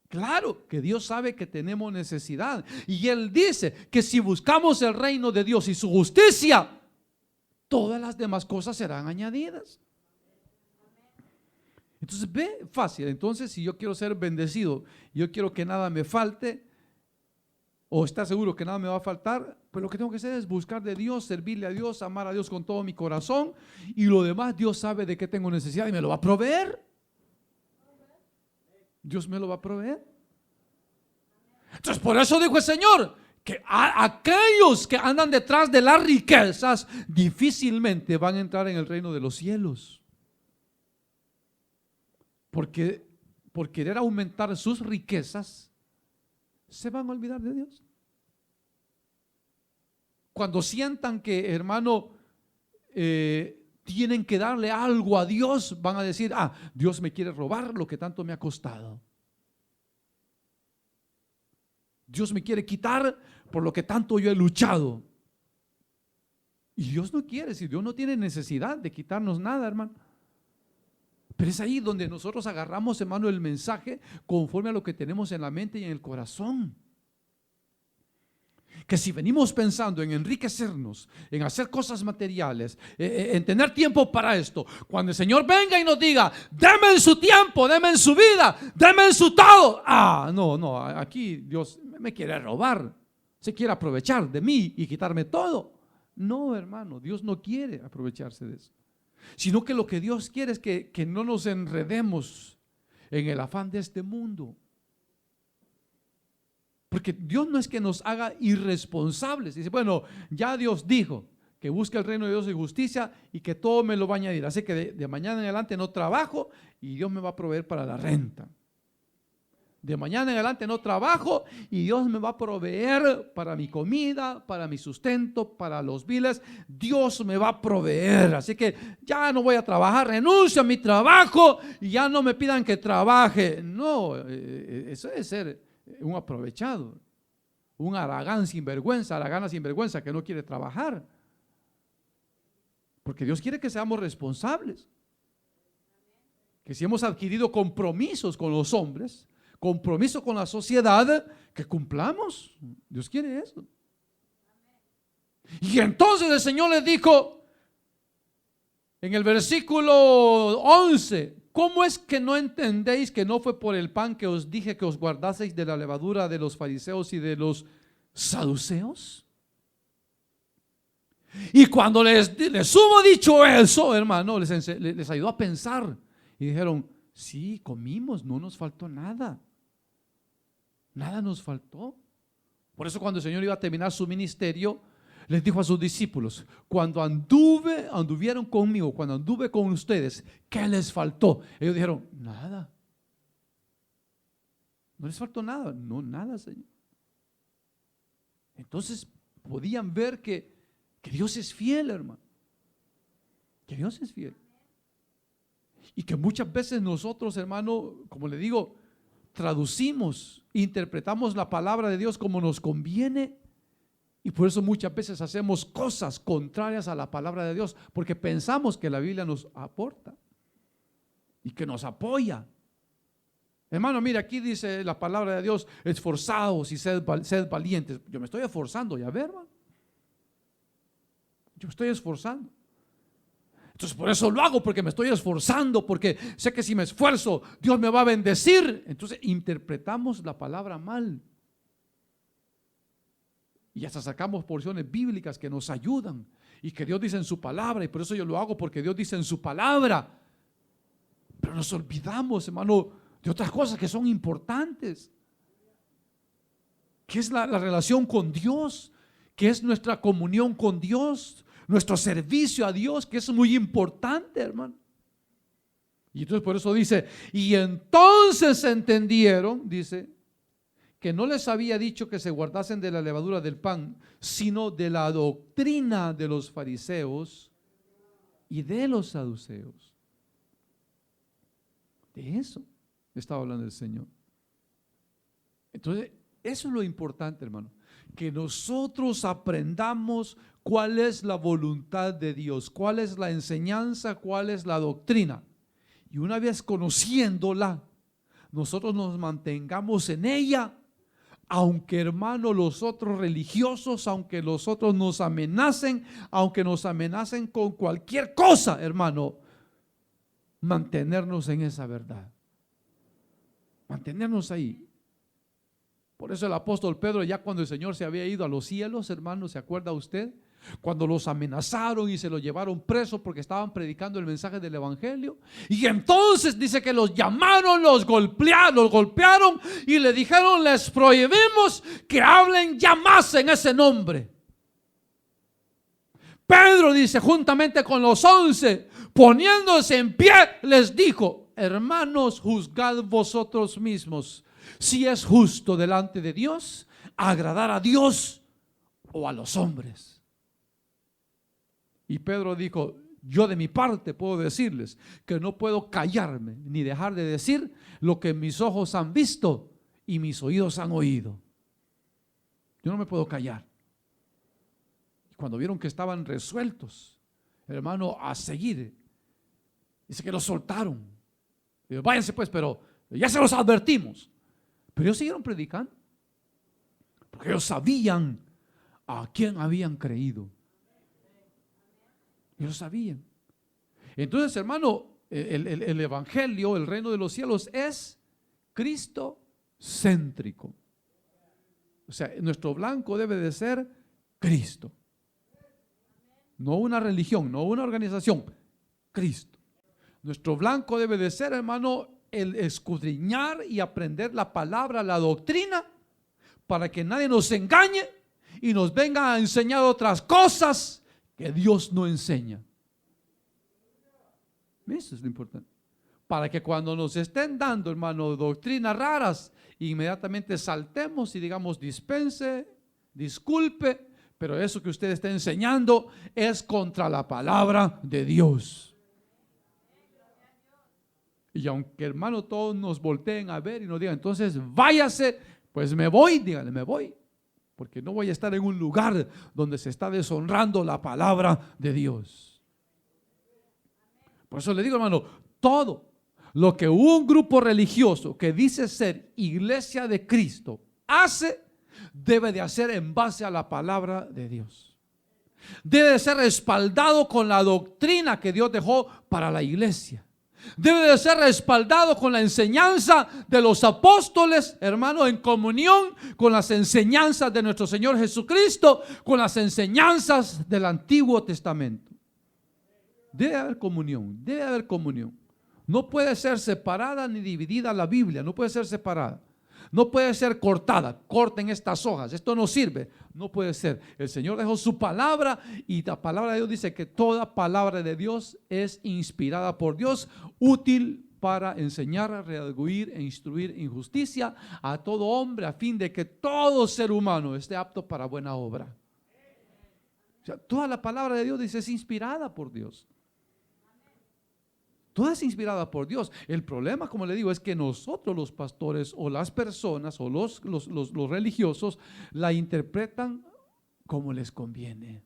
Claro que Dios sabe que tenemos necesidad. Y Él dice que si buscamos el reino de Dios y su justicia, todas las demás cosas serán añadidas. Entonces ve, fácil. Entonces, si yo quiero ser bendecido, yo quiero que nada me falte, o estar seguro que nada me va a faltar, pues lo que tengo que hacer es buscar de Dios, servirle a Dios, amar a Dios con todo mi corazón, y lo demás Dios sabe de qué tengo necesidad y me lo va a proveer. Dios me lo va a proveer. Entonces por eso dijo el Señor, que aquellos que andan detrás de las riquezas difícilmente van a entrar en el reino de los cielos. Porque por querer aumentar sus riquezas, se van a olvidar de Dios. Cuando sientan que, hermano, tienen que darle algo a Dios, van a decir, Dios me quiere robar lo que tanto me ha costado. Dios me quiere quitar por lo que tanto yo he luchado. Y Dios no quiere, si Dios no tiene necesidad de quitarnos nada, hermano. Pero es ahí donde nosotros agarramos, hermano, el mensaje conforme a lo que tenemos en la mente y en el corazón. que si venimos pensando en enriquecernos, en hacer cosas materiales, en tener tiempo para esto, cuando el Señor venga y nos diga, deme en su tiempo, deme en su vida, deme en su todo. No, aquí Dios me quiere robar, se quiere aprovechar de mí y quitarme todo. No, hermano, Dios no quiere aprovecharse de eso, sino que lo que Dios quiere es que no nos enredemos en el afán de este mundo. Porque Dios no es que nos haga irresponsables. Dice, bueno, ya Dios dijo que busque el reino de Dios y justicia y que todo me lo va a añadir. Así que de mañana en adelante no trabajo y Dios me va a proveer para la renta. De mañana en adelante no trabajo y Dios me va a proveer para mi comida, para mi sustento, para los biles. Dios me va a proveer. Así que ya no voy a trabajar, renuncio a mi trabajo y ya no me pidan que trabaje. No, eso es ser un aprovechado, un haragán sinvergüenza, haragana sinvergüenza que no quiere trabajar. Porque Dios quiere que seamos responsables, que si hemos adquirido compromisos con los hombres, compromiso con la sociedad, que cumplamos. Dios quiere eso. Y entonces el Señor les dijo en el versículo 11, ¿cómo es que no entendéis que no fue por el pan que os dije que os guardaseis de la levadura de los fariseos y de los saduceos? Y cuando les hubo dicho eso, hermano, les ayudó a pensar y dijeron, sí, comimos, no nos faltó nada. Nada nos faltó. Por eso cuando el Señor iba a terminar su ministerio, les dijo a sus discípulos, cuando anduvieron conmigo, cuando anduve con ustedes, ¿qué les faltó? Ellos dijeron, nada. No les faltó nada. No, nada, Señor. Entonces podían ver que Dios es fiel, hermano. Que Dios es fiel. Y que muchas veces nosotros, hermano, como le digo, traducimos, interpretamos la palabra de Dios como nos conviene. Y por eso muchas veces hacemos cosas contrarias a la palabra de Dios, porque pensamos que la Biblia nos aporta y que nos apoya. Hermano, mira, aquí dice la palabra de Dios, esforzados y sed valientes. Yo me estoy esforzando, ya ver, hermano. Yo me estoy esforzando. Entonces por eso lo hago, porque me estoy esforzando, porque sé que si me esfuerzo, Dios me va a bendecir. Entonces interpretamos la palabra mal. Y hasta sacamos porciones bíblicas que nos ayudan y que Dios dice en su palabra, y por eso yo lo hago, porque Dios dice en su palabra. Pero nos olvidamos, hermano, de otras cosas que son importantes, que es la relación con Dios, que es nuestra comunión con Dios, nuestro servicio a Dios, que es muy importante, hermano. Y entonces por eso dice, y entonces entendieron, dice, que no les había dicho que se guardasen de la levadura del pan, sino de la doctrina de los fariseos y de los saduceos. De eso estaba hablando el Señor. Entonces, eso es lo importante, hermano, que nosotros aprendamos cuál es la voluntad de Dios, cuál es la enseñanza, cuál es la doctrina. Y una vez conociéndola, nosotros nos mantengamos en ella. Aunque, hermano, los otros religiosos, aunque los otros nos amenacen, aunque nos amenacen con cualquier cosa, hermano, mantenernos en esa verdad, mantenernos ahí. Por eso el apóstol Pedro, ya cuando el Señor se había ido a los cielos, hermano, ¿se acuerda usted? Cuando los amenazaron y se los llevaron presos porque estaban predicando el mensaje del evangelio, y entonces dice que los llamaron, los golpearon y le dijeron, les prohibimos que hablen ya más en ese nombre. Pedro dice, juntamente con los 11, poniéndose en pie, les dijo, hermanos, juzgad vosotros mismos si es justo delante de Dios agradar a Dios o a los hombres. Y Pedro dijo, yo de mi parte puedo decirles que no puedo callarme ni dejar de decir lo que mis ojos han visto y mis oídos han oído. Yo no me puedo callar. Y cuando vieron que estaban resueltos, hermano, a seguir, dice que los soltaron. Dice, váyanse pues, pero ya se los advertimos. Pero ellos siguieron predicando, porque ellos sabían a quién habían creído. Ellos sabían. Entonces, hermano, el evangelio, el reino de los cielos es cristocéntrico. O sea, nuestro blanco debe de ser Cristo. No una religión, no una organización, Cristo. Nuestro blanco debe de ser, hermano, el escudriñar y aprender la palabra, la doctrina, para que nadie nos engañe y nos venga a enseñar otras cosas que Dios no enseña. Eso es lo importante. Para que cuando nos estén dando, hermano, doctrinas raras, inmediatamente saltemos y digamos: dispense, disculpe, pero eso que usted está enseñando es contra la palabra de Dios. Y aunque, hermano, todos nos volteen a ver y nos digan: entonces váyase, pues me voy, díganle: me voy, porque no voy a estar en un lugar donde se está deshonrando la palabra de Dios. Por eso le digo, hermano, todo lo que un grupo religioso que dice ser iglesia de Cristo hace, debe de hacer en base a la palabra de Dios. Debe de ser respaldado con la doctrina que Dios dejó para la iglesia. Debe de ser respaldado con la enseñanza de los apóstoles, hermano, en comunión con las enseñanzas de nuestro Señor Jesucristo, con las enseñanzas del Antiguo Testamento. Debe haber comunión, debe haber comunión. No puede ser separada ni dividida la Biblia, no puede ser separada. No puede ser cortada. Corten estas hojas, esto no sirve. No puede ser. El Señor dejó su palabra y la palabra de Dios dice que toda palabra de Dios es inspirada por Dios, útil para enseñar, redarguir e instruir en justicia a todo hombre, a fin de que todo ser humano esté apto para buena obra. O sea, toda la palabra de Dios dice es inspirada por Dios. Toda es inspirada por Dios. El problema, como le digo, es que nosotros los pastores o las personas o los religiosos la interpretan como les conviene.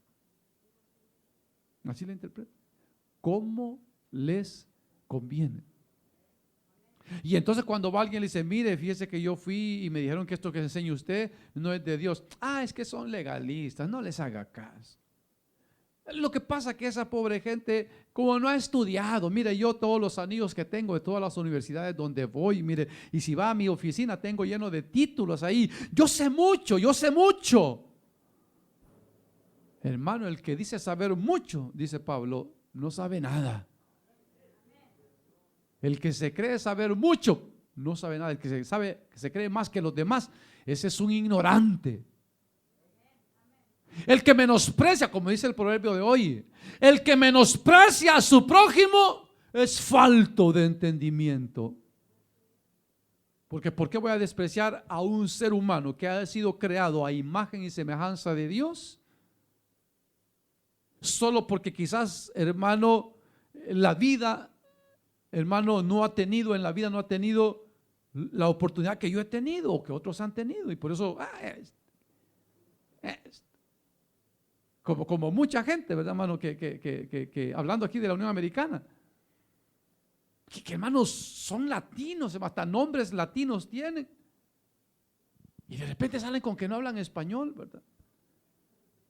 Así la interpretan. Como les conviene. Y entonces cuando va alguien y le dice: mire, fíjese que yo fui y me dijeron que esto que enseña usted no es de Dios. Es que son legalistas, no les haga caso. Lo que pasa es que esa pobre gente, como no ha estudiado, mire, yo todos los anillos que tengo de todas las universidades donde voy, mire, y si va a mi oficina tengo lleno de títulos ahí. Yo sé mucho, yo sé mucho. Hermano, el que dice saber mucho, dice Pablo, no sabe nada. El que se cree saber mucho, no sabe nada. El que se cree más que los demás, ese es un ignorante. El que menosprecia, como dice el proverbio de hoy, el que menosprecia a su prójimo es falto de entendimiento. Porque ¿por qué voy a despreciar a un ser humano que ha sido creado a imagen y semejanza de Dios? Solo porque quizás, hermano, la vida, hermano, no ha tenido la oportunidad que yo he tenido o que otros han tenido. Y por eso, como mucha gente, ¿verdad, hermano? Que hablando aquí de la Unión Americana, que hermanos son latinos, hasta nombres latinos tienen. Y de repente salen con que no hablan español, ¿verdad?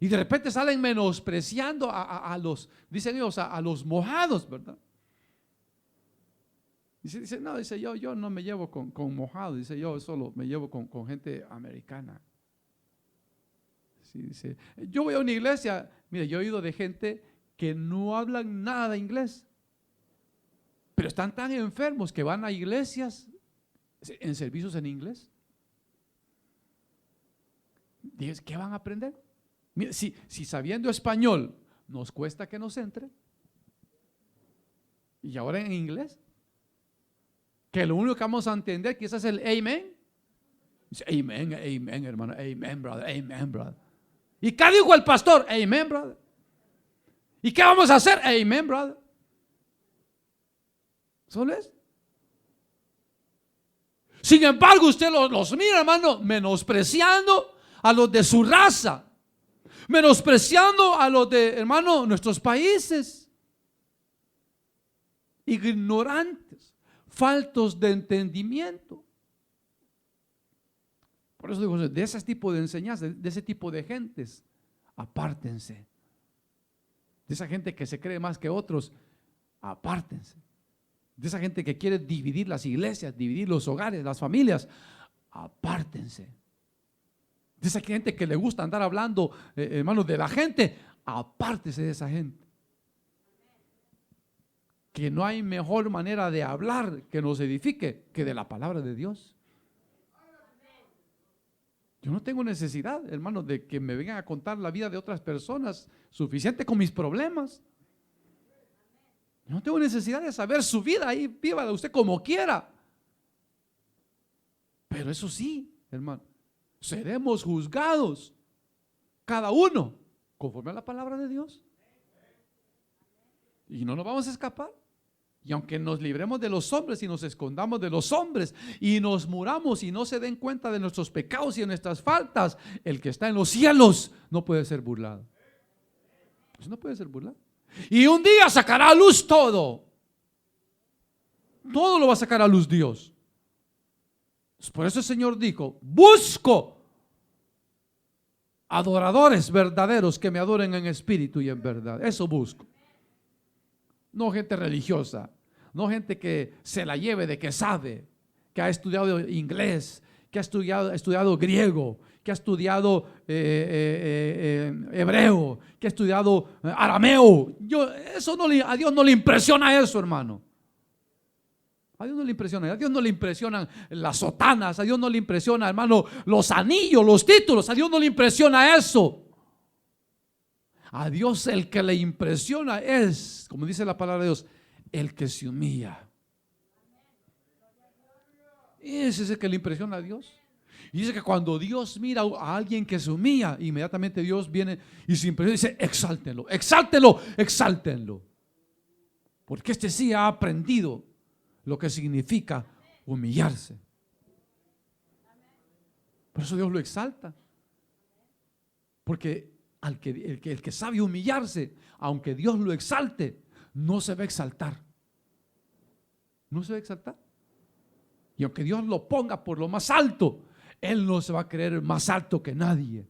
Y de repente salen menospreciando a los, dicen ellos, a los mojados, ¿verdad? Dice, no, dice, yo no me llevo con mojados, dice, yo solo me llevo con gente americana. Sí, dice, yo voy a una iglesia, mire, yo he oído de gente que no hablan nada de inglés, pero están tan enfermos que van a iglesias en servicios en inglés. Dices, ¿qué van a aprender? Mira, si sabiendo español nos cuesta que nos entre, y ahora en inglés, que lo único que vamos a entender quizás es el amen. Dice, amen, amen, hermano, amen, brother, amen, brother. ¿Y qué dijo el pastor? Amen, brother. ¿Y qué vamos a hacer? Amen, brother. Solo es. Sin embargo, usted los mira, hermano, menospreciando a los de su raza, menospreciando a los de, hermano, nuestros países, ignorantes, faltos de entendimiento. Por eso digo, de ese tipo de enseñanzas, de ese tipo de gentes, apártense. De esa gente que se cree más que otros, apártense. De esa gente que quiere dividir las iglesias, dividir los hogares, las familias, apártense. De esa gente que le gusta andar hablando, hermanos, de la gente, apártese de esa gente. Que no hay mejor manera de hablar que nos edifique que de la palabra de Dios. Yo no tengo necesidad, hermanos, de que me vengan a contar la vida de otras personas, suficiente con mis problemas. Yo no tengo necesidad de saber su vida, ahí vívala usted como quiera. Pero eso sí, hermano, seremos juzgados, cada uno, conforme a la palabra de Dios. Y no nos vamos a escapar. Y aunque nos libremos de los hombres y nos escondamos de los hombres y nos muramos y no se den cuenta de nuestros pecados y de nuestras faltas, el que está en los cielos no puede ser burlado. Pues no puede ser burlado. Y un día sacará a luz todo. Todo lo va a sacar a luz Dios. Por eso el Señor dijo: busco adoradores verdaderos que me adoren en espíritu y en verdad. Eso busco. No gente religiosa, no gente que se la lleve de que sabe, que ha estudiado inglés, que ha estudiado griego, que ha estudiado hebreo, que ha estudiado arameo. A Dios no le impresiona eso, hermano. A Dios no le impresiona, a Dios no le impresionan las sotanas, a Dios no le impresiona, hermano, los anillos, los títulos, a Dios no le impresiona eso. A Dios el que le impresiona es, como dice la palabra de Dios, el que se humilla. Ese es el que le impresiona a Dios. Y dice que cuando Dios mira a alguien que se humilla, inmediatamente Dios viene y se impresiona y dice: exáltenlo, exáltenlo, exáltenlo. Porque este sí ha aprendido lo que significa humillarse. Por eso Dios lo exalta. Porque el que sabe humillarse, aunque Dios lo exalte, no se va a exaltar. No se va a exaltar. Y aunque Dios lo ponga por lo más alto, Él no se va a creer más alto que nadie,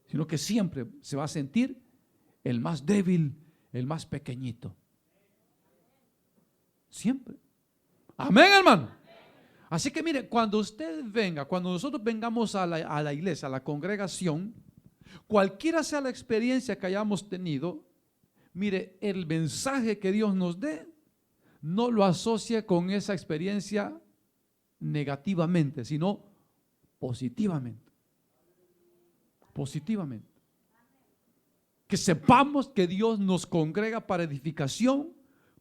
sino que siempre se va a sentir el más débil, el más pequeñito. Siempre. Amén, hermano. Así que mire, cuando usted venga, cuando nosotros vengamos a la iglesia, a la congregación, cualquiera sea la experiencia que hayamos tenido, mire, el mensaje que Dios nos dé, no lo asocie con esa experiencia negativamente, sino positivamente. Positivamente. Que sepamos que Dios nos congrega para edificación,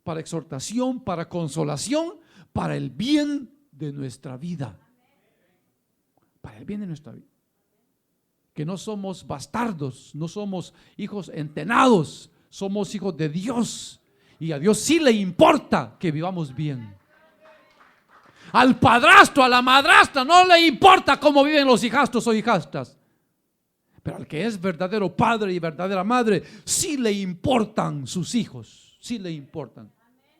para exhortación, para consolación, para el bien de nuestra vida. Para el bien de nuestra vida. Que no somos bastardos, no somos hijos entenados, somos hijos de Dios. Y a Dios sí le importa que vivamos bien. Al padrastro, a la madrastra, no le importa cómo viven los hijastros o hijastras. Pero al que es verdadero padre y verdadera madre, sí le importan sus hijos, sí le importan.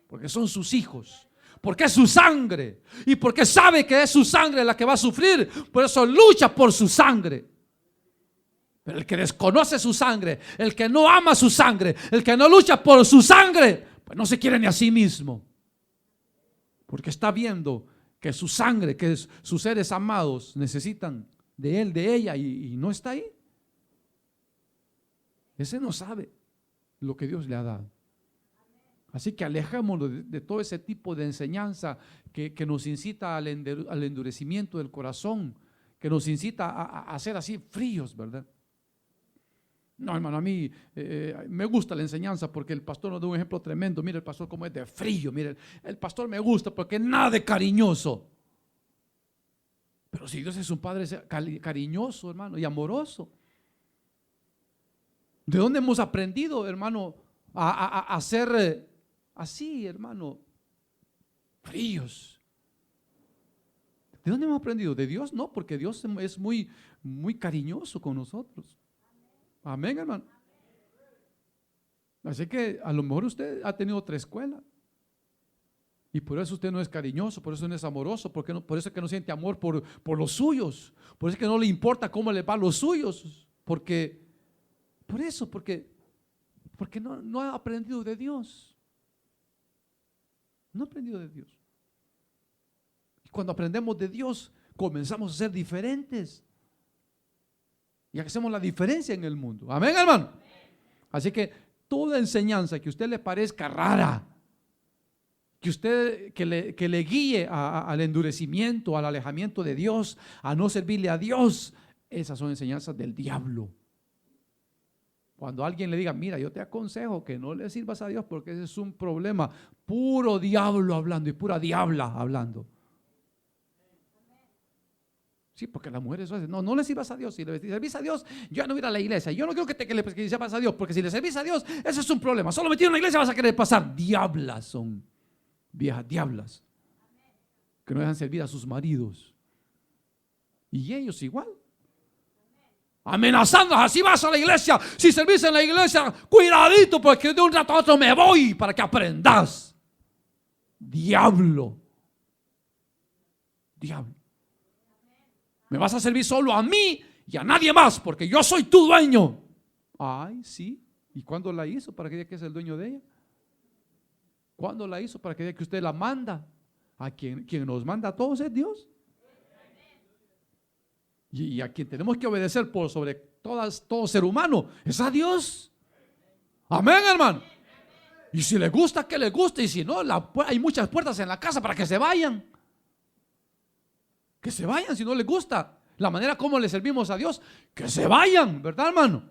Porque son sus hijos, porque es su sangre. Y porque sabe que es su sangre la que va a sufrir, por eso lucha por su sangre. Pero el que desconoce su sangre, el que no ama su sangre, el que no lucha por su sangre, pues no se quiere ni a sí mismo. Porque está viendo que su sangre, que sus seres amados necesitan de él, de ella, y no está ahí. Ese no sabe lo que Dios le ha dado. Así que alejémonos de todo ese tipo de enseñanza que nos incita al endurecimiento del corazón, que nos incita a ser así fríos, ¿verdad? No, hermano, a mí me gusta la enseñanza porque el pastor nos da un ejemplo tremendo. Mire el pastor como es de frío. Mire, el pastor me gusta porque es nada de cariñoso. Pero si Dios es un padre cariñoso, hermano, y amoroso. ¿De dónde hemos aprendido, hermano, a ser así, hermano, fríos? ¿De dónde hemos aprendido? ¿De Dios? No, porque Dios es muy, muy cariñoso con nosotros. Amén, hermano. Así que a lo mejor usted ha tenido otra escuela y por eso usted no es cariñoso, por eso no es amoroso, por eso es que no siente amor por los suyos, por eso es que no le importa cómo le va a los suyos, porque Por eso, porque no ha aprendido de Dios. No ha aprendido de Dios. Y cuando aprendemos de Dios, comenzamos a ser diferentes. Y hacemos la diferencia en el mundo. Amén, hermano. Así que toda enseñanza que a usted le parezca rara, que le guíe al endurecimiento, al alejamiento de Dios, a no servirle a Dios, esas son enseñanzas del diablo. Cuando alguien le diga, mira, yo te aconsejo que no le sirvas a Dios porque ese es un problema, puro diablo hablando y pura diabla hablando. Sí, porque las mujeres hacen, no le sirvas a Dios. Si le servís a Dios, yo no voy a ir a la iglesia. Yo no creo que le sirvas a Dios, porque si le servís a Dios, ese es un problema. Solo metido en la iglesia vas a querer pasar. Diablas son, viejas diablas, que no dejan servir a sus maridos. Y ellos igual. Amenazando, así vas a la iglesia. Si servís en la iglesia, cuidadito, porque de un rato a otro me voy para que aprendas. Diablo. Diablo. Me vas a servir solo a mí y a nadie más, porque yo soy tu dueño. Ay, sí. ¿Y cuándo la hizo para que diga que es el dueño de ella? ¿Cuándo la hizo para que diga que usted la manda? A quien nos manda a todos es Dios. Y a quien tenemos que obedecer por sobre todo ser humano es a Dios. Amén, hermano. Y si le gusta, que le guste. Y si no, hay muchas puertas en la casa para que se vayan. Que se vayan si no les gusta la manera como le servimos a Dios. Que se vayan, ¿verdad, hermano?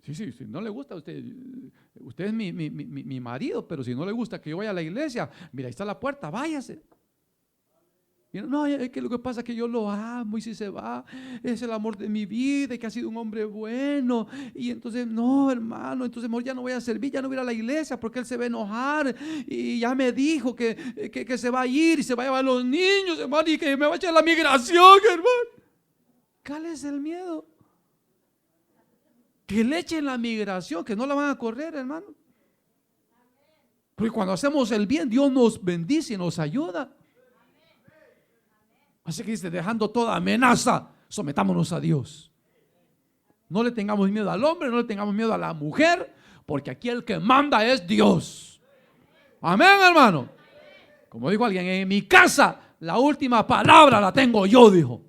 Sí, si no le gusta, usted es mi marido, pero si no le gusta que yo vaya a la iglesia, mira, ahí está la puerta, váyase. Y no, es que lo que pasa es que yo lo amo y si se va, es el amor de mi vida y que ha sido un hombre bueno. Y entonces, no, hermano, entonces ya no voy a servir, ya no voy a ir a la iglesia porque él se va a enojar. Y ya me dijo que se va a ir y se va a llevar a los niños, hermano, y que me va a echar la migración, hermano. Cálese el miedo. Que le echen la migración, que no la van a correr, hermano. Porque cuando hacemos el bien, Dios nos bendice y nos ayuda. Así que dice, dejando toda amenaza, sometámonos a Dios. No le tengamos miedo al hombre, no le tengamos miedo a la mujer, porque aquí el que manda es Dios. Amén, hermano. Como dijo alguien, en mi casa la última palabra la tengo yo, dijo.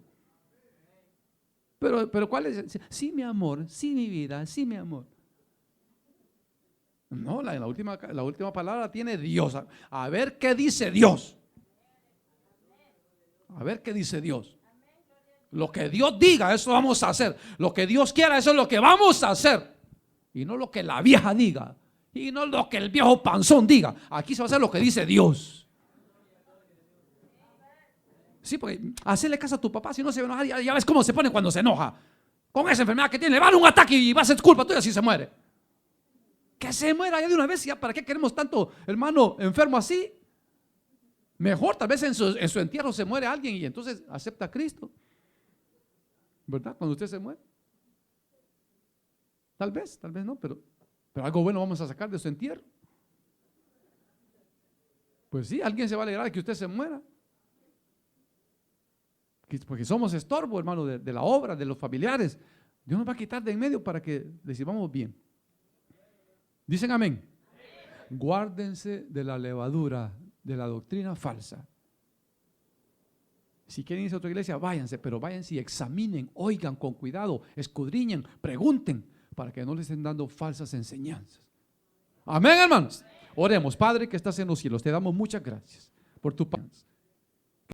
Pero ¿cuál es? Sí, mi amor, sí, mi vida, sí, mi amor. No, la última palabra la tiene Dios. A ver qué dice Dios. A ver qué dice Dios. Lo que Dios diga, eso vamos a hacer. Lo que Dios quiera, eso es lo que vamos a hacer. Y no lo que la vieja diga. Y no lo que el viejo panzón diga. Aquí se va a hacer lo que dice Dios. Sí, porque hacerle caso a tu papá, si no se va a enojar, ya ves cómo se pone cuando se enoja. Con esa enfermedad que tiene, le va a dar un ataque y va a ser culpa tuya si se muere. Que se muera ya de una vez. ¿Ya para qué queremos tanto, hermano, enfermo así? Mejor, tal vez en su entierro se muere alguien y entonces acepta a Cristo. ¿Verdad? Cuando usted se muere. Tal vez no, pero algo bueno vamos a sacar de su entierro. Pues sí, alguien se va a alegrar de que usted se muera. Porque somos estorbo, hermano, de la obra, de los familiares. Dios nos va a quitar de en medio para que le sirvamos bien. Dicen amén. Guárdense de la levadura de la doctrina falsa. Si quieren irse a otra iglesia, váyanse, pero váyanse y examinen, oigan con cuidado, escudriñen, pregunten, para que no les estén dando falsas enseñanzas. Amén, hermanos. Oremos. Padre que estás en los cielos, te damos muchas gracias por tu paz.